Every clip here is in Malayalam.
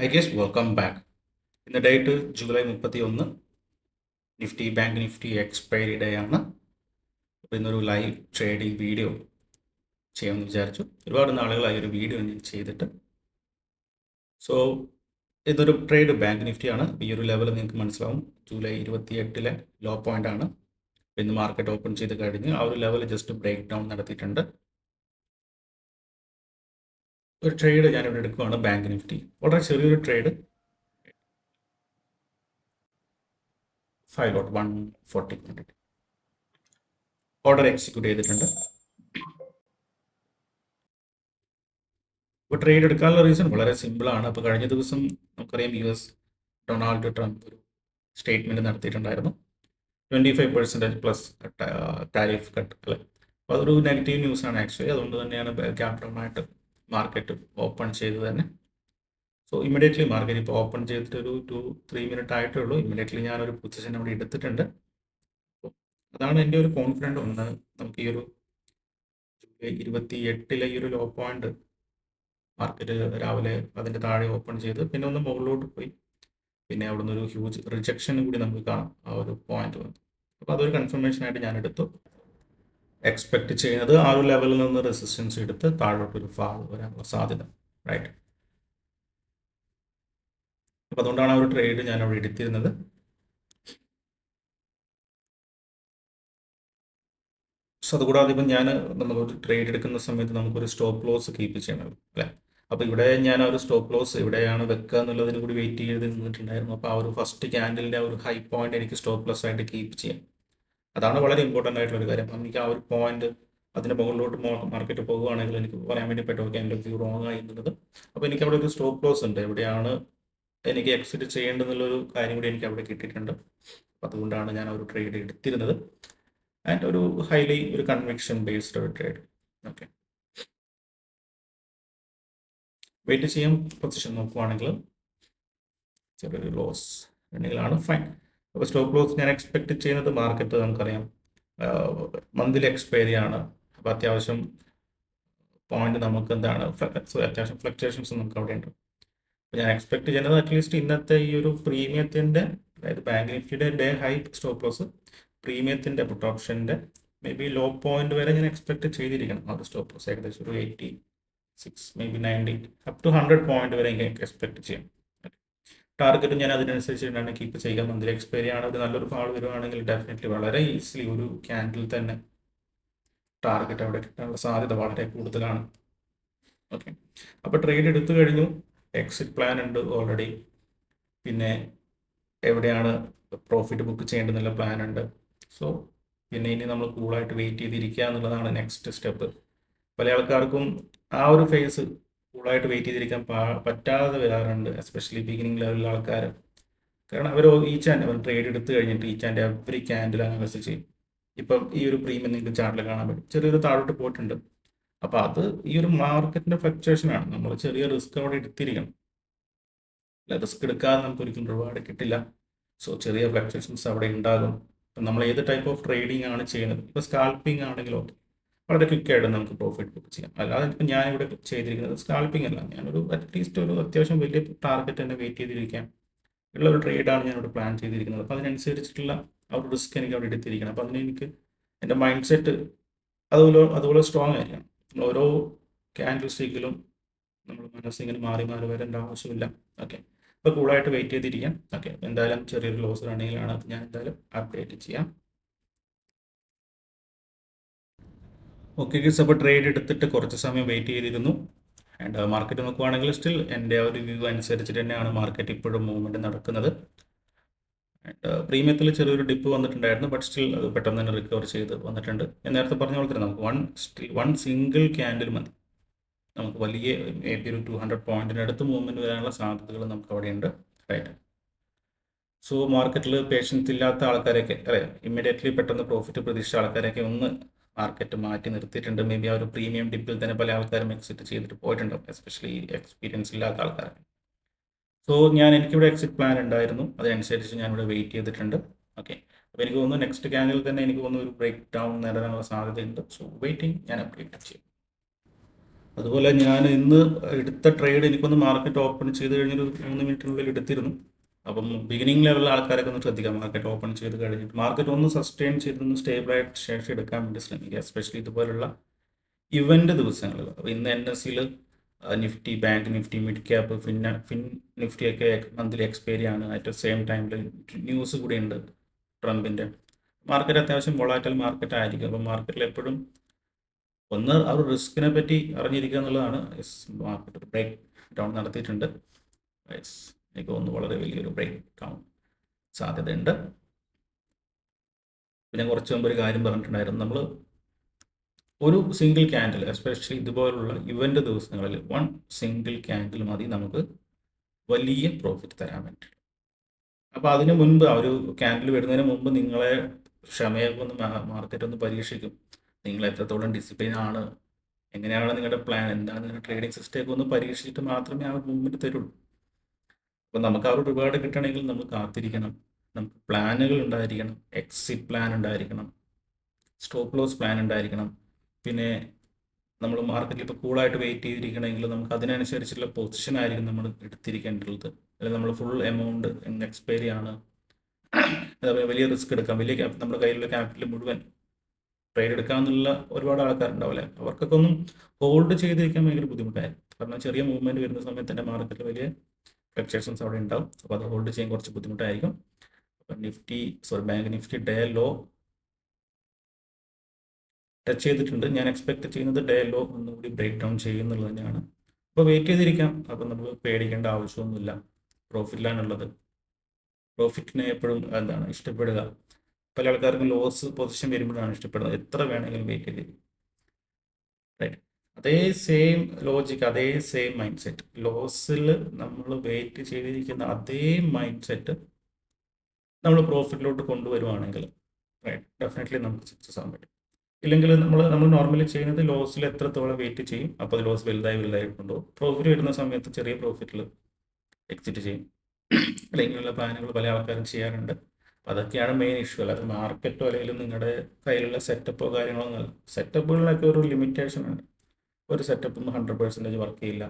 I guess welcome back. In the date July 31 Nifty bank Nifty expiry day ആണ്. അപ്പോൾ ഇന്നൊരു ലൈവ് ട്രേഡിംഗ് വീഡിയോ ചെയ്യാമെന്ന് വിചാരിച്ചു. ഒരുപാട് നാളുകളായി ഒരു വീഡിയോ ഞാൻ ചെയ്തിട്ട്. സോ ഇതൊരു ട്രേഡ് ബാങ്ക് നിഫ്റ്റിയാണ്. ഈ ഒരു ലെവൽ നിങ്ങൾക്ക് മനസ്സിലാവും. ജൂലൈ 28 ലോ പോയിന്റ് ആണ്. ഇന്ന് മാർക്കറ്റ് ഓപ്പൺ ചെയ്ത് കഴിഞ്ഞ് ആ ഒരു ലെവൽ ജസ്റ്റ് ബ്രേക്ക് ഡൗൺ നടത്തിയിട്ടുണ്ട്. ഒരു ട്രേഡ് ഞാനിവിടെ എടുക്കുകയാണ് ബാങ്ക് നിഫ്റ്റി. വളരെ ചെറിയൊരു ട്രേഡ് 5.140 ഓർഡർ എക്സിക്യൂട്ട് ചെയ്തിട്ടുണ്ട്. ഇപ്പോൾ ട്രേഡ് എടുക്കാനുള്ള റീസൺ വളരെ സിമ്പിളാണ്. അപ്പോൾ കഴിഞ്ഞ ദിവസം നമുക്കറിയാം US ഡൊണാൾഡ് ട്രംപ് ഒരു സ്റ്റേറ്റ്മെൻറ്റ് നടത്തിയിട്ടുണ്ടായിരുന്നു. 25% പ്ലസ് ടാരിഫ് കട്ട് അല്ലേ. അപ്പോൾ അതൊരു നെഗറ്റീവ് ന്യൂസാണ് ആക്ച്വലി. അതുകൊണ്ട് തന്നെയാണ് ഗ്യാപ് ഡൗൺ ആയിട്ട് മാർക്കറ്റ് ഓപ്പൺ ചെയ്തത് തന്നെ. സോ ഇമ്മീഡിയറ്റ്ലി മാർക്കറ്റ് ഇപ്പോൾ ഓപ്പൺ ചെയ്തിട്ട് ഒരു 2-3 മിനിറ്റ് ആയിട്ടേ ഉള്ളൂ. ഇമ്മീഡിയറ്റ്ലി ഞാനൊരു പൊസിഷൻ അവിടെ എടുത്തിട്ടുണ്ട്. അതാണ് എൻ്റെ ഒരു കോൺഫിഡൻറ്റ് ഒന്ന്. നമുക്ക് ഈ ഒരു ജൂലൈ 28 ഈ ഒരു ലോ പോയിന്റ് മാർക്കറ്റ് രാവിലെ അതിൻ്റെ താഴെ ഓപ്പൺ ചെയ്ത് പിന്നെ ഒന്ന് മുകളിലോട്ട് പോയി. പിന്നെ അവിടെ നിന്ന് ഒരു ഹ്യൂജ് റിജക്ഷൻ കൂടി നമുക്ക് കാണാം ആ ഒരു പോയിന്റ് വന്നു. അപ്പോൾ അതൊരു കൺഫർമേഷൻ ആയിട്ട് ഞാൻ എടുത്തു. എക്സ്പെക്ട് ചെയ്യുന്നത് ആ ഒരു ലെവലിൽ നിന്ന് റെസിസ്റ്റൻസ് എടുത്ത് താഴോട്ടൊരു ഫാൾ വരാനുള്ള സാധ്യത, റൈറ്റ്. അപ്പോൾ അതുകൊണ്ടാണ് ആ ഒരു ട്രേഡ് ഞാൻ അവിടെ എടുത്തിരുന്നത്. സോ അതുകൂടാതെ ഇപ്പം നമ്മളൊരു ട്രേഡ് എടുക്കുന്ന സമയത്ത് നമുക്കൊരു സ്റ്റോപ്പ് ലോസ് കീപ്പ് ചെയ്യണം അല്ലേ. അപ്പോൾ ഇവിടെ ഞാൻ ആ ഒരു സ്റ്റോപ്പ് ലോസ് എവിടെയാണ് വെക്കുക എന്നുള്ളതിന് കൂടി വെയിറ്റ് ചെയ്ത് നിന്നിട്ടുണ്ടായിരുന്നു. അപ്പോൾ ആ ഒരു ഫസ്റ്റ് ക്യാൻഡലിൻ്റെ ആ ഒരു ഹൈ പോയിന്റ് എനിക്ക് സ്റ്റോപ്പ് ലോസ് ആയിട്ട് കീപ്പ് ചെയ്യാം. അതാണ് വളരെ ഇമ്പോർട്ടൻ്റ് ആയിട്ടുള്ളൊരു കാര്യം. എനിക്ക് ആ ഒരു പോയിന്റ് അതിൻ്റെ മുകളിലോട്ട് മാർക്കറ്റ് പോകുകയാണെങ്കിൽ എനിക്ക് പറയാൻ വേണ്ടി പറ്റും ഓക്കെ എൻ്റെ വ്യൂ റോങ് ആയിരുന്നത്. അപ്പോൾ എനിക്ക് അവിടെ ഒരു സ്റ്റോപ്പ് ലോസ് ഉണ്ട്, എവിടെയാണ് എനിക്ക് എക്സിറ്റ് ചെയ്യേണ്ടതെന്നുള്ളൊരു കാര്യം കൂടി എനിക്ക് അവിടെ കിട്ടിയിട്ടുണ്ട്. അപ്പോൾ അതുകൊണ്ടാണ് ഞാൻ ആ ഒരു ട്രേഡ് എടുത്തിരുന്നത്. ആൻഡ് ഒരു ഹൈലി ഒരു കൺവിക്ഷൻ ബേസ്ഡ് ഒരു ട്രേഡ്. ഓക്കെ, വെയിറ്റ് ചെയ്യാം. പൊസിഷൻ നോക്കുവാണെങ്കിൽ ചെറിയൊരു ലോസ് ഉണ്ടെങ്കിലാണ് ഫൈൻ. അപ്പോൾ സ്റ്റോപ്പ് ലോസ് ഞാൻ എക്സ്പെക്ട് ചെയ്യുന്നത് മാർക്കറ്റ് നമുക്കറിയാം മന്ത്ലി എക്സ്പയറി ആണ്. അപ്പോൾ അത്യാവശ്യം പോയിന്റ് നമുക്ക് എന്താണ് അത്യാവശ്യം ഫ്ലക്ച്വേഷൻസ് നമുക്ക് അവിടെ ഉണ്ട്. അപ്പോൾ ഞാൻ എക്സ്പെക്ട് ചെയ്യുന്നത് അറ്റ്ലീസ്റ്റ് ഇന്നത്തെ ഈ ഒരു പ്രീമിയത്തിൻ്റെ, അതായത് ബാങ്ക് നിഫ്റ്റിയുടെ ഡേ ഹൈ സ്റ്റോപ്പ് ലോസ് പ്രീമിയത്തിൻ്റെ പുട്ട് ഓപ്ഷൻ്റെ മേ ബി ലോ പോയിന്റ് വരെ ഞാൻ എക്സ്പെക്ട് ചെയ്തിരിക്കണം. ആ ഒരു സ്റ്റോപ്പ് ലോസ് ഏകദേശം ഒരു 86 maybe 90 up to 100 point വരെ എനിക്ക് എക്സ്പെക്ട് ചെയ്യാം. ടാർഗറ്റ് ഞാൻ അതിനനുസരിച്ചിട്ടാണ് കീപ്പ് ചെയ്യുക. മന്ത്ലി എക്സ്പയറി ആണ്, ഒരു നല്ലൊരു ഫാൾ വരുവാണെങ്കിൽ ഡെഫിനറ്റ്ലി വളരെ ഈസിലി ഒരു ക്യാൻഡിൽ തന്നെ ടാർഗറ്റ് അവിടെ കിട്ടാനുള്ള സാധ്യത വളരെ കൂടുതലാണ്. ഓക്കെ, അപ്പോൾ ട്രേഡ് എടുത്തു കഴിഞ്ഞു. എക്സിറ്റ് പ്ലാൻ ഉണ്ട് ഓൾറെഡി. പിന്നെ എവിടെയാണ് പ്രോഫിറ്റ് ബുക്ക് ചെയ്യേണ്ടതെന്നുള്ള പ്ലാൻ ഉണ്ട്. സോ പിന്നെ ഇനി നമ്മൾ കൂളായിട്ട് വെയിറ്റ് ചെയ്തിരിക്കുക എന്നുള്ളതാണ് നെക്സ്റ്റ് സ്റ്റെപ്പ്. പല ആൾക്കാർക്കും ആ ഒരു ഫേസ് കൂളായിട്ട് വെയിറ്റ് ചെയ്തിരിക്കാൻ പറ്റാതെ വരാറുണ്ട്, എസ്പെഷ്യലി ബിഗിനിങ് ലെവലിലെ ആൾക്കാർ. കാരണം അവർ ട്രേഡ് എടുത്തു കഴിഞ്ഞിട്ട് each and every candle analysis ചെയ്യും. ഇപ്പം ഈ ഒരു പ്രീമിയം നിങ്ങൾക്ക് ചാർട്ടിൽ കാണാൻ പറ്റും, ചെറിയൊരു താഴോട്ട് പോയിട്ടുണ്ട്. അപ്പോൾ അത് ഈ ഒരു മാർക്കറ്റിൻ്റെ ഫ്ലക്ച്വേഷനാണ്. നമ്മൾ ചെറിയ റിസ്ക് അവിടെ എടുത്തിരിക്കണം. റിസ്ക് എടുക്കാതെ നമുക്ക് ഒരിക്കലും റിവാർഡ് കിട്ടില്ല. സോ ചെറിയ ഫ്ലക്ച്വേഷൻസ് അവിടെ ഉണ്ടാകും. അപ്പം നമ്മൾ ഏത് ടൈപ്പ് ഓഫ് ട്രേഡിംഗ് ആണ് ചെയ്യുന്നത്, ഇപ്പോൾ സ്കാൽപ്പിംഗ് ആണെങ്കിലും ഓക്കെ, വളരെ ക്വിക്കായിട്ട് നമുക്ക് പ്രോഫിറ്റ് ബുക്ക് ചെയ്യാം. അല്ലാതെ ഇപ്പം ഞാനിവിടെ ചെയ്തിരിക്കുന്നത് സ്കാൽപ്പിംഗ് അല്ല, ഞാനൊരു അറ്റ്ലീസ്റ്റ് ഒരു അത്യാവശ്യം വലിയ ടാർഗറ്റ് തന്നെ വെയിറ്റ് ചെയ്തിരിക്കാം ഉള്ള ഒരു ട്രേഡാണ് ഞാനിവിടെ പ്ലാൻ ചെയ്തിരിക്കുന്നത്. അപ്പോൾ അതിനനുസരിച്ചിട്ടുള്ള ആ ഒരു റിസ്ക് എനിക്ക് അവിടെ എടുത്തിരിക്കണം. അപ്പോൾ അതിന് എനിക്ക് എൻ്റെ മൈൻഡ് സെറ്റ് അതുപോലെ സ്ട്രോങ് ആയിരിക്കണം. നമ്മൾ ഓരോ ക്യാൻഡിൽ സ്റ്റിക്കിലും നമ്മൾ മനസ്സിങ്ങനെ മാറി മാറി വരേണ്ട ആവശ്യമില്ല. ഓക്കെ, അപ്പോൾ കൂളായിട്ട് വെയിറ്റ് ചെയ്തിരിക്കാം. ഓക്കെ, എന്തായാലും ചെറിയൊരു ലോസ് റണ്ണിങ്ങിലാണ്, അത് ഞാൻ എന്തായാലും അപ്ഡേറ്റ് ചെയ്യാം. ഓക്കെ ഗിസ്, അപ്പോൾ ട്രേഡ് എടുത്തിട്ട് കുറച്ച് സമയം വെയിറ്റ് ചെയ്തിരുന്നു. ആൻഡ് മാർക്കറ്റ് നോക്കുവാണെങ്കിൽ സ്റ്റിൽ എൻ്റെ ഒരു വ്യൂ അനുസരിച്ചിട്ട് തന്നെയാണ് മാർക്കറ്റ് ഇപ്പോഴും മൂവ്മെൻറ്റ് നടക്കുന്നത്. ആൻഡ് പ്രീമിയത്തിൽ ചെറിയൊരു ഡിപ്പ് വന്നിട്ടുണ്ടായിരുന്നു, ബട്ട് സ്റ്റിൽ അത് പെട്ടെന്ന് തന്നെ റിക്കവർ ചെയ്ത് വന്നിട്ടുണ്ട്. ഞാൻ നേരത്തെ പറഞ്ഞ പോലെ തന്നെ നമുക്ക് വൺ സിംഗിൾ ക്യാൻഡിൽ മതി, നമുക്ക് വലിയ മേ ബി ഒരു 200 പോയിന്റിന് അടുത്ത് മൂവ്മെൻറ്റ് വരാനുള്ള സാധ്യതകൾ നമുക്ക് അവിടെയുണ്ട്, റൈറ്റ്. സോ മാർക്കറ്റിൽ പേഷ്യൻസ് ഇല്ലാത്ത ആൾക്കാരെയൊക്കെ അല്ലേ, ഇമ്മീഡിയറ്റ്ലി പെട്ടെന്ന് പ്രോഫിറ്റ് പ്രതീക്ഷിച്ച ആൾക്കാരെയൊക്കെ ഒന്ന് മാർക്കറ്റ് മാറ്റി നിർത്തിയിട്ടുണ്ട്. മേ ബി ആ ഒരു പ്രീമിയം ഡിപ്പിൽ തന്നെ പല ആൾക്കാരും എക്സിറ്റ് ചെയ്തിട്ട് പോയിട്ടുണ്ടാവും, എസ്പെഷ്യലി എക്സ്പീരിയൻസ് ഇല്ലാത്ത ആൾക്കാർ. സോ എനിക്കിവിടെ എക്സിറ്റ് പ്ലാൻ ഉണ്ടായിരുന്നു, അതനുസരിച്ച് ഞാനിവിടെ വെയിറ്റ് ചെയ്തിട്ടുണ്ട്. ഓക്കെ, അപ്പോൾ എനിക്ക് തോന്നുന്നു നെക്സ്റ്റ് ക്യാൻഡിൽ തന്നെ എനിക്ക് തോന്നുന്നു ഒരു ബ്രേക്ക് ഡൗൺ നേടാനുള്ള സാധ്യതയുണ്ട്. സോ വെയിറ്റിംഗ് ഞാൻ അപ്ഡേറ്റ് ചെയ്യും. അതുപോലെ ഞാൻ ഇന്ന് എടുത്ത ട്രേഡ് എനിക്കൊന്ന് മാർക്കറ്റ് ഓപ്പൺ ചെയ്ത് കഴിഞ്ഞൊരു 3 മിനിറ്റിനുള്ളിൽ എടുത്തിരുന്നു. അപ്പം ബിഗിനിങ് ലെവലിലെ ആൾക്കാരൊക്കെ ഒന്ന് ശ്രദ്ധിക്കാം. മാർക്കറ്റ് ഓപ്പൺ ചെയ്ത് കഴിഞ്ഞിട്ട് മാർക്കറ്റ് ഒന്ന് സസ്റ്റെയിൻ ചെയ്തൊന്ന് സ്റ്റേബിളായിട്ട് ശേഷം എടുക്കാൻ വേണ്ടി ശ്രമിക്കുക. എസ്പെഷ്യലി ഇതുപോലുള്ള ഇവൻ്റ് ദിവസങ്ങളിൽ. അപ്പോൾ ഇന്ന് NSEയിൽ Nifty, bank Nifty, mid cap, fin നിഫ്റ്റിയൊക്കെ മന്ത്ലി എക്സ്പയറി ആണ്. അറ്റ് സെയിം ടൈമിൽ ന്യൂസ് കൂടി ഉണ്ട് ട്രംപിൻ്റെ. മാർക്കറ്റ് അത്യാവശ്യം വോളാറ്റൽ മാർക്കറ്റ് ആയിരിക്കും. അപ്പോൾ മാർക്കറ്റിൽ എപ്പോഴും ഒന്ന് ആ ഒരു റിസ്കിനെ പറ്റി അറിഞ്ഞിരിക്കുക എന്നുള്ളതാണ്. മാർക്കറ്റ് ബ്രേക്ക് ഡൗൺ നടത്തിയിട്ടുണ്ട്. എനിക്ക് തോന്നുന്നു വളരെ വലിയൊരു ബ്രേക്ക് ഡൗൺ സാധ്യതയുണ്ട്. പിന്നെ കുറച്ച് മുമ്പ് ഒരു കാര്യം പറഞ്ഞിട്ടുണ്ടായിരുന്നു, നമ്മൾ ഒരു സിംഗിൾ ക്യാൻഡിൽ, എസ്പെഷ്യലി ഇതുപോലുള്ള ഇവൻ്റ് ദിവസങ്ങളിൽ 1 സിംഗിൾ ക്യാൻഡിൽ മതി നമുക്ക് വലിയ പ്രോഫിറ്റ് തരാൻ വേണ്ടി. അപ്പോൾ അതിന് മുൻപ് ആ ഒരു ക്യാൻഡിൽ വരുന്നതിന് മുമ്പ് നിങ്ങളെ ക്ഷമയൊക്കെ ഒന്ന് മാർക്കറ്റ് ഒന്ന് പരീക്ഷിക്കും. നിങ്ങൾ എത്രത്തോളം ഡിസിപ്ലിൻ ആണ്, എങ്ങനെയാണ് നിങ്ങളുടെ പ്ലാൻ, എന്താണ് നിങ്ങളുടെ ട്രേഡിംഗ് സിസ്റ്റമൊക്കെ ഒന്ന് പരീക്ഷിച്ചിട്ട് മാത്രമേ ആ ഒരു മൂവ്മെൻറ്റ് തരുള്ളൂ. അപ്പോൾ നമുക്ക് ആ ഒരു റിവാർഡ് കിട്ടണമെങ്കിൽ നമ്മൾ കാത്തിരിക്കണം. നമുക്ക് പ്ലാനുകൾ ഉണ്ടായിരിക്കണം, എക്സിറ്റ് പ്ലാൻ ഉണ്ടായിരിക്കണം, സ്റ്റോപ്പ് ലോസ് പ്ലാൻ ഉണ്ടായിരിക്കണം. പിന്നെ നമ്മൾ മാർക്കറ്റിൽ ഇപ്പോൾ കൂളായിട്ട് വെയിറ്റ് ചെയ്തിരിക്കണമെങ്കിൽ നമുക്ക് അതിനനുസരിച്ചുള്ള പൊസിഷൻ ആയിരിക്കും നമ്മൾ എടുത്തിരിക്കേണ്ടത്. അല്ലെങ്കിൽ നമ്മൾ ഫുൾ എമൗണ്ട് എക്സ്പയറി ആണ്, അതേപോലെ വലിയ റിസ്ക് എടുക്കാം, വലിയ നമ്മുടെ കയ്യിലുള്ള ക്യാപിറ്റൽ മുഴുവൻ ട്രേഡ് എടുക്കാമെന്നുള്ള ഒരുപാട് ആൾക്കാരുണ്ടാവില്ലേ. അവർക്കൊക്കെ ഒന്നും ഹോൾഡ് ചെയ്തിരിക്കാൻ ഭയങ്കര ബുദ്ധിമുട്ടായിരുന്നു. കാരണം ചെറിയ മൂവ്മെൻറ്റ് വരുന്ന സമയത്ത് തന്നെ മാർക്കറ്റിൽ വലിയ ഫ്ലക്ച്വേഷൻസ് അവിടെ ഉണ്ടാവും. അപ്പോൾ അത് ഹോൾഡ് ചെയ്യാൻ കുറച്ച് ബുദ്ധിമുട്ടായിരിക്കും. അപ്പോൾ bank Nifty day low touch ചെയ്തിട്ടുണ്ട്. ഞാൻ എക്സ്പെക്ട് ചെയ്യുന്നത് ഡേ ലോ ഒന്നുകൂടി ബ്രേക്ക് ഡൗൺ ചെയ്യുന്നുള്ളത് തന്നെയാണ്. അപ്പോൾ വെയിറ്റ് ചെയ്തിരിക്കാം. അപ്പോൾ നമ്മൾ പേടിക്കേണ്ട ആവശ്യമൊന്നുമില്ല. പ്രോഫിറ്റിലാണുള്ളത്. പ്രോഫിറ്റിനെ എപ്പോഴും ഇഷ്ടപ്പെടുക. പല ആൾക്കാർക്കും ലോസ് പൊസിഷൻ വരുമ്പോഴാണ് ഇഷ്ടപ്പെടുന്നത്. എത്ര വേണമെങ്കിലും വെയിറ്റ് ചെയ്തിരിക്കും. റൈറ്റ്, അതേ സെയിം ലോജിക്ക്, അതേ സെയിം മൈൻഡ് സെറ്റ്, ലോസിൽ നമ്മൾ വെയിറ്റ് ചെയ്തിരിക്കുന്ന അതേ മൈൻഡ് സെറ്റ് നമ്മൾ പ്രോഫിറ്റിലോട്ട് കൊണ്ടുവരുവാണെങ്കിൽ റൈറ്റ്, ഡെഫിനറ്റ്ലി നമുക്ക് സക്സസ് ആകാൻ പറ്റും. ഇല്ലെങ്കിൽ നമ്മൾ നോർമലി ചെയ്യുന്നത് ലോസിൽ എത്രത്തോളം വെയിറ്റ് ചെയ്യും, അപ്പോൾ അത് ലോസ് വലുതായി കൊണ്ടുപോകും. പ്രോഫിറ്റ് വരുന്ന സമയത്ത് ചെറിയ പ്രോഫിറ്റിൽ എക്സിറ്റ് ചെയ്യും. അല്ല, ഇങ്ങനെയുള്ള പ്ലാനുകൾ പല ആൾക്കാരും ചെയ്യാറുണ്ട്. അപ്പോൾ അതൊക്കെയാണ് മെയിൻ ഇഷ്യൂ. അല്ലാതെ മാർക്കറ്റോ അല്ലെങ്കിൽ നിങ്ങളുടെ കയ്യിലുള്ള സെറ്റപ്പോ കാര്യങ്ങളോ ഒന്നുമല്ല. സെറ്റപ്പുകളിലൊക്കെ ഒരു ലിമിറ്റേഷൻ ഉണ്ട്. ഒരു സെറ്റപ്പൊന്നും 100% വർക്ക് ചെയ്യില്ല.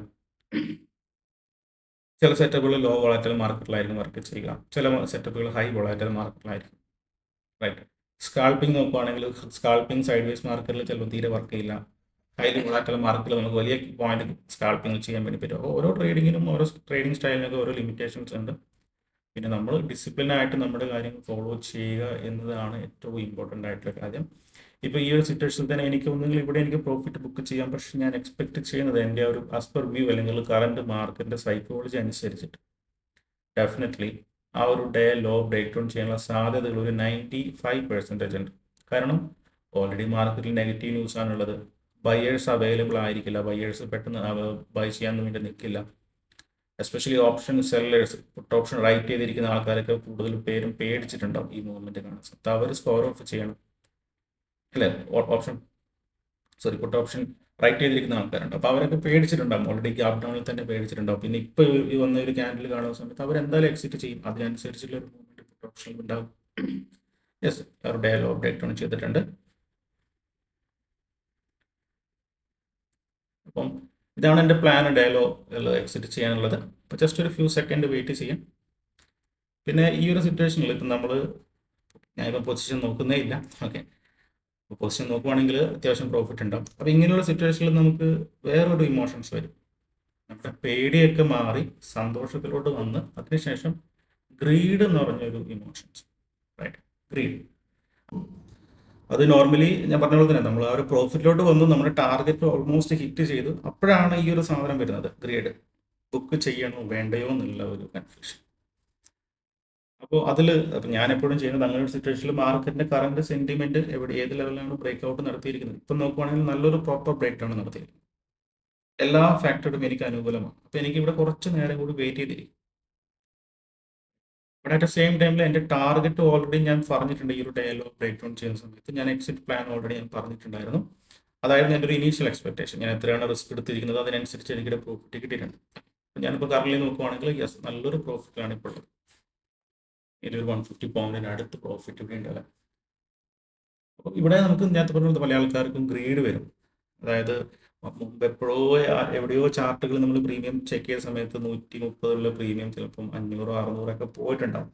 ചില സെറ്റപ്പുകൾ ലോ വോളാറ്റൽ മാർക്കറ്റിലായിരിക്കും വർക്ക് ചെയ്യുക, ചില സെറ്റപ്പുകൾ ഹൈ വോളാറ്റൽ മാർക്കറ്റിലായിരിക്കും. റൈറ്റ്, സ്കാൾപ്പിംഗ് നോക്കുകയാണെങ്കിൽ സ്കാൾപ്പിംഗ് സൈഡ് വേസ് മാർക്കറ്റിൽ ചിലപ്പോൾ തീരെ വർക്ക് ചെയ്യില്ല. ഹൈലി വോളാറ്റൽ മാർക്കറ്റിൽ നമുക്ക് വലിയ പോയിന്റ് സ്കാൾപ്പിംഗ് ചെയ്യാൻ വേണ്ടി പറ്റും. ഓരോ ട്രേഡിങ്ങിനും ഓരോ ട്രേഡിംഗ് സ്റ്റൈലിനൊക്കെ ഓരോ ലിമിറ്റേഷൻസ് ഉണ്ട്. പിന്നെ നമ്മൾ ഡിസിപ്ലിനായിട്ട് നമ്മുടെ കാര്യങ്ങൾ ഫോളോ ചെയ്യുക എന്നതാണ് ഏറ്റവും ഇമ്പോർട്ടൻ്റ് ആയിട്ടുള്ള കാര്യം. ഇപ്പോൾ ഈ ഒരു സിറ്റുവേഷനിൽ തന്നെ എനിക്ക് ഒന്നുകിൽ ഇവിടെ എനിക്ക് പ്രോഫിറ്റ് ബുക്ക് ചെയ്യാം, പക്ഷേ ഞാൻ എക്സ്പെക്ട് ചെയ്യുന്നത് എൻ്റെ ഒരു ആസ് പെർ വ്യൂ അല്ലെങ്കിൽ കറണ്ട് മാർക്കറ്റിൻ്റെ സൈക്കോളജി അനുസരിച്ചിട്ട് ഡെഫിനറ്റ്ലി ആ ഒരു ഡേ ലോ ബ്രേക്ക് ഡൗൺ ചെയ്യാനുള്ള സാധ്യതകൾ ഒരു 95% ഉണ്ട്. കാരണം ഓൾറെഡി മാർക്കറ്റിൽ നെഗറ്റീവ് ന്യൂസ് ആണുള്ളത്. ബയേഴ്സ് അവൈലബിൾ ആയിരിക്കില്ല, ബയേഴ്സ് പെട്ടെന്ന് ബൈ ചെയ്യാൻ വേണ്ടി നിൽക്കില്ല. Especially option sellers, put option write ചെയ്തിരിക്കുന്ന ആൾക്കാരൊക്കെ കൂടുതൽ പേരും പേടിച്ചിട്ടുണ്ടാവും ഈ മൂവ്മെൻറ്റ് കാണാൻ. അപ്പോൾ അവർ സ്കോർ ഓഫ് ചെയ്യണം അല്ലേ. പുട്ട് ഓപ്ഷൻ റൈറ്റ് ചെയ്തിരിക്കുന്ന ആൾക്കാരുണ്ട്. അപ്പോൾ അവരൊക്കെ പേടിച്ചിട്ടുണ്ടാവും, ഓൾറെഡി ഗ്യാപ് ഡൗണിൽ തന്നെ പേടിച്ചിട്ടുണ്ടാവും. പിന്നെ ഇപ്പോൾ ഈ വന്ന ഒരു ക്യാൻഡിൽ കാണുന്ന സമയത്ത് അവരെന്തായാലും എക്സിറ്റ് ചെയ്യും. അതിനനുസരിച്ചുള്ള ഒരു മൂവ്മെൻറ്റ് പുട്ട് ഓപ്ഷനിൽ ഉണ്ടാവും. Yes, our day law break down ചെയ്തിട്ടുണ്ട്. അപ്പം ഇതാണ് എൻ്റെ പ്ലാൻ, ഡേ ലോ എക്സിറ്റ് ചെയ്യാനുള്ളത്. അപ്പോൾ ജസ്റ്റ് ഒരു ഫ്യൂ സെക്കൻഡ് വെയിറ്റ് ചെയ്യാം. പിന്നെ ഈ ഒരു സിറ്റുവേഷനിൽ ഇപ്പം ഞാനിപ്പോൾ പൊസിഷൻ നോക്കുന്നേ ഇല്ല. ഓക്കെ, പൊസിഷൻ നോക്കുവാണെങ്കിൽ അത്യാവശ്യം പ്രോഫിറ്റ് ഉണ്ടാവും. അപ്പോൾ ഇങ്ങനെയുള്ള സിറ്റുവേഷനിൽ നമുക്ക് വേറൊരു ഇമോഷൻസ് വരും. നമ്മുടെ പേടിയൊക്കെ മാറി സന്തോഷത്തിലോട്ട് വന്ന് അതിനുശേഷം ഗ്രീഡ് എന്ന് പറഞ്ഞൊരു ഇമോഷൻസ്. Right, greed. അത് നോർമലി ഞാൻ പറഞ്ഞ പോലെ തന്നെ നമ്മൾ ആ ഒരു പ്രോഫിറ്റിലോട്ട് വന്നു, നമ്മുടെ ടാർഗറ്റ് ഓൾമോസ്റ്റ് ഹിറ്റ് ചെയ്തു. അപ്പോഴാണ് ഈ ഒരു സാധനം വരുന്നത്, ഗ്രീഡ്. ബുക്ക് ചെയ്യണോ വേണ്ടയോ എന്നുള്ള ഒരു കൺഫ്യൂഷൻ. അപ്പോൾ അപ്പം ഞാൻ എപ്പോഴും ചെയ്യുന്നത് അങ്ങനെ ഒരു സിറ്റുവേഷനിൽ മാർക്കറ്റിൻ്റെ കറണ്ട് സെൻറ്റിമെൻറ്റ് ഏത് ലെവലിലാണ് ബ്രേക്ക് ഔട്ട് നടത്തിയിരിക്കുന്നത്. ഇപ്പം നോക്കുവാണെങ്കിൽ നല്ലൊരു പ്രോപ്പർ ബ്രേക്ക് ഡൗൺ നടത്തിയിരിക്കുന്നത്. എല്ലാ ഫാക്ടറും എനിക്ക് അനുകൂലമാണ്. അപ്പോൾ എനിക്ക് ഇവിടെ കുറച്ച് നേരം കൂടി വെയിറ്റ് ചെയ്തിരിക്കും. ബട്ട് അറ്റ് ദ സെയിം ടൈമിൽ എൻ്റെ ടാർഗറ്റ് ഓൾറെഡി ഞാൻ പറഞ്ഞിട്ടുണ്ട്. ഈ ഒരു ഡേ ലോ ബ്രേക്ക് ഡൗൺ ചെയ്യുന്ന സമയത്ത് ഞാൻ എക്സിറ്റ് പ്ലാൻ ഓൾറെഡി ഞാൻ പറഞ്ഞിട്ടുണ്ടായിരുന്നു. അതായിരുന്നു എൻ്റെ ഒരു ഇനീഷ്യൽ എക്സ്പെക്ടേഷൻ. ഞാൻ എത്രയാണ് റിസ്ക് എടുത്തിരിക്കുന്നത് അതിനനുസരിച്ച് എനിക്കിടെ പ്രോഫിറ്റ് കിട്ടിയിട്ടുണ്ട്. ഞാനിപ്പോൾ കറൻലി നോക്കുവാണെങ്കിൽ യെസ്, നല്ലൊരു പ്രോഫിറ്റാണ് ഇപ്പോൾ ഉള്ളത്. ഇതിലൊരു 150 പോയിന്റിന് അടുത്ത് പ്രോഫിറ്റ് ഇവിടെ ഉണ്ടല്ലോ. അപ്പോൾ ഇവിടെ നമുക്ക് നേരത്തെ പറഞ്ഞത് പല ആൾക്കാർക്കും ഗ്രീഡ് വരും. അതായത് മുമ്പ് എപ്പോഴോ എവിടെയോ ചാർട്ടുകൾ നമ്മൾ പ്രീമിയം ചെക്ക് ചെയ്ത സമയത്ത് 130 പ്രീമിയം ചിലപ്പം 500 600 പോയിട്ടുണ്ടാവും.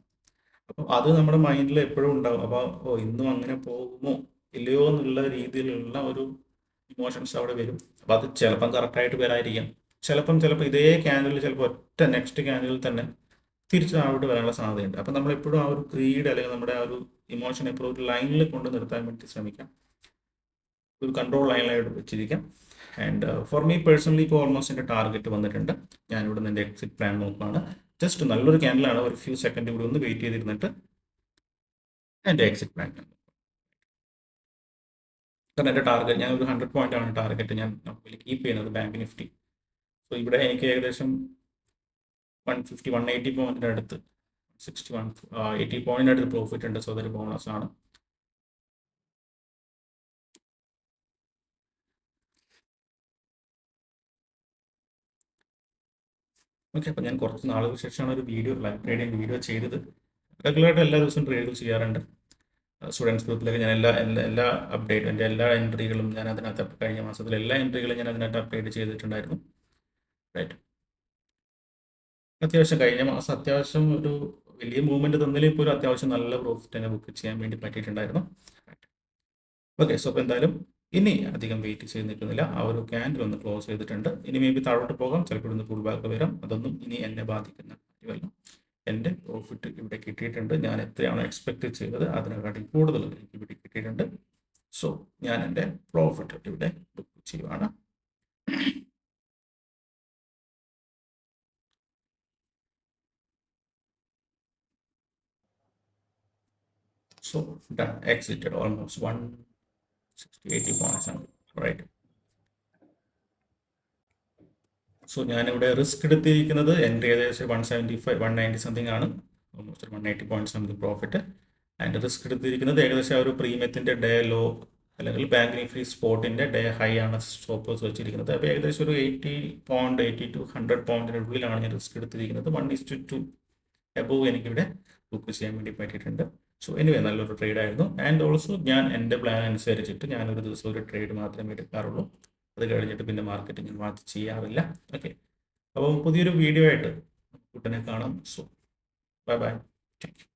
അപ്പം അത് നമ്മുടെ മൈൻഡിൽ എപ്പോഴും ഉണ്ടാവും. അപ്പോൾ ഇന്നും അങ്ങനെ പോകുമോ ഇല്ലയോ എന്നുള്ള രീതിയിലുള്ള ഒരു ഇമോഷൻസ് അവിടെ വരും. അപ്പം അത് ചിലപ്പം കറക്റ്റായിട്ട് വരാതിരിക്കാം. ചിലപ്പം ഇതേ ക്യാൻഡിൽ ചിലപ്പോൾ ഒറ്റ നെക്സ്റ്റ് ക്യാൻഡിൽ തന്നെ തിരിച്ച് താഴോട്ട് വരാനുള്ള സാധ്യതയുണ്ട്. അപ്പം നമ്മളെപ്പോഴും ആ ഒരു ഗ്രീഡ് അല്ലെങ്കിൽ നമ്മുടെ ആ ഒരു ഇമോഷൻ എപ്പോഴും ഒരു ലൈനിൽ കൊണ്ട് നിർത്താൻ വേണ്ടി ശ്രമിക്കാം. ഒരു കൺട്രോൾ ലൈനിലായിട്ട് വെച്ചിരിക്കാം. ആൻഡ് ഫോർ മീ പേഴ്സണലി ഇപ്പോൾ ഓൾമോസ്റ്റ് എൻ്റെ ടാർഗറ്റ് വന്നിട്ടുണ്ട്. ഞാനിവിടെ നിന്ന് എൻ്റെ എക്സിറ്റ് പ്ലാൻ നോക്കുകയാണ്. ജസ്റ്റ് നല്ലൊരു ക്യാൻഡിലാണ്. ഒരു ഫ്യൂ സെക്കൻഡ് കൂടി ഒന്ന് വെയിറ്റ് ചെയ്തിരുന്നിട്ട് എൻ്റെ എക്സിറ്റ് പ്ലാൻ, കാരണം എൻ്റെ ടാർഗറ്റ് ഞാൻ ഒരു 100 പോയിന്റ് ആണ് ടാർഗറ്റ് ഞാൻ കീപ്പ് ചെയ്യുന്നത് ബാങ്ക് നിഫ്റ്റി. സോ ഇവിടെ എനിക്ക് ഏകദേശം 150 180 പോയിന്റിൻ്റെ അടുത്ത് 80 പോയിന്റിൻ്റെ അടുത്ത് പ്രോഫിറ്റ് ഉണ്ട്. സോ അതൊരു ബോണസ് ആണ്. ഓക്കെ, അപ്പോൾ ഞാൻ കുറച്ച് നാളുകൾക്ക് ശേഷമാണ് ഒരു ലൈവ് ട്രേഡിംഗ് വീഡിയോ ചെയ്തത്. റെഗുലറായിട്ട് എല്ലാ ദിവസവും ട്രേഡുകൾ ചെയ്യാറുണ്ട്. സ്റ്റുഡൻസ് ഗ്രൂപ്പിലൊക്കെ ഞാൻ എല്ലാ അപ്ഡേറ്റും എൻ്റെ എല്ലാ എൻട്രികളും ഞാൻ അതിനകത്ത് കഴിഞ്ഞ മാസത്തിലെ എല്ലാ എൻട്രികളും ഞാൻ അതിനകത്ത് അപ്ഡേറ്റ് ചെയ്തിട്ടുണ്ടായിരുന്നു. റൈറ്റ്, അത്യാവശ്യം കഴിഞ്ഞ മാസം അത്യാവശ്യം ഒരു വലിയ മൂവ്മെൻറ്റ് തന്നില്ലെങ്കിൽ ഇപ്പോൾ ഒരു അത്യാവശ്യം നല്ല പ്രോഫിറ്റ് തന്നെ ബുക്ക് ചെയ്യാൻ വേണ്ടി പറ്റിയിട്ടുണ്ടായിരുന്നു. ഓക്കെ, സോ അപ്പോൾ എന്തായാലും ഇനി അധികം വെയിറ്റ് ചെയ്ത് നിൽക്കുന്നില്ല. ആ ഒരു ക്യാൻഡിൽ ഒന്ന് ക്ലോസ് ചെയ്തിട്ടുണ്ട്. ഇനി മേ ബി താഴോട്ട് പോകാം, ചിലപ്പോൾ ഇന്ന് പുൾ ബാക്ക് വരാം. അതൊന്നും ഇനി എന്നെ ബാധിക്കുന്ന കാര്യമല്ല. എൻ്റെ പ്രോഫിറ്റ് ഇവിടെ കിട്ടിയിട്ടുണ്ട്. ഞാൻ എത്രയാണോ എക്സ്പെക്ട് ചെയ്തത് അതിനെക്കാട്ടി കൂടുതൽ എനിക്ക് ഇവിടെ കിട്ടിയിട്ടുണ്ട്. സോ ഞാൻ എൻ്റെ പ്രോഫിറ്റ് ഇവിടെ ബുക്ക് ചെയ്യുവാണ്. So done, exited almost 160-80 points, right? So ഞാനിവിടെ റിസ്ക് എടുത്തിരിക്കുന്നത് എൻ്റെ ഏകദേശം 175 190 സംതിങ് ആണ്. Almost 180 point something profit. And risk എടുത്തിരിക്കുന്നത് ഏകദേശം ആ ഒരു പ്രീമിയത്തിൻ്റെ ഡേ ലോ അല്ലെങ്കിൽ ബാങ്ക് നിഫ്റ്റി സ്പോട്ടിൻ്റെ ഡേ ഹൈ ആണ് സ്റ്റോപ്പ് വെച്ചിരിക്കുന്നത്. അപ്പോൾ ഏകദേശം ഒരു 80 to 100 പോയിന്റിൻ്റെ ഉള്ളിലാണ് ഞാൻ റിസ്ക് എടുത്തിരിക്കുന്നത്. 1:2 എബോവ് എനിക്കിവിടെ ബുക്ക് ചെയ്യാൻ വേണ്ടി പറ്റിയിട്ടുണ്ട്. സോ എനിവേ നല്ലൊരു ട്രേഡ് ആയിരുന്നു. ആൻഡ് ഓൾസോ ഞാൻ എൻ്റെ പ്ലാൻ അനുസരിച്ചിട്ട് ഞാനൊരു ദിവസം ഒരു ട്രേഡ് മാത്രമേ എടുക്കാറുള്ളൂ. അത് കഴിഞ്ഞിട്ട് പിന്നെ മാർക്കറ്റ് ഞാൻ വാച്ച് ചെയ്യാറില്ല. ഓക്കെ, അപ്പം പുതിയൊരു വീഡിയോ ആയിട്ട് ഉടനെ കാണാം. So bye bye, thank you.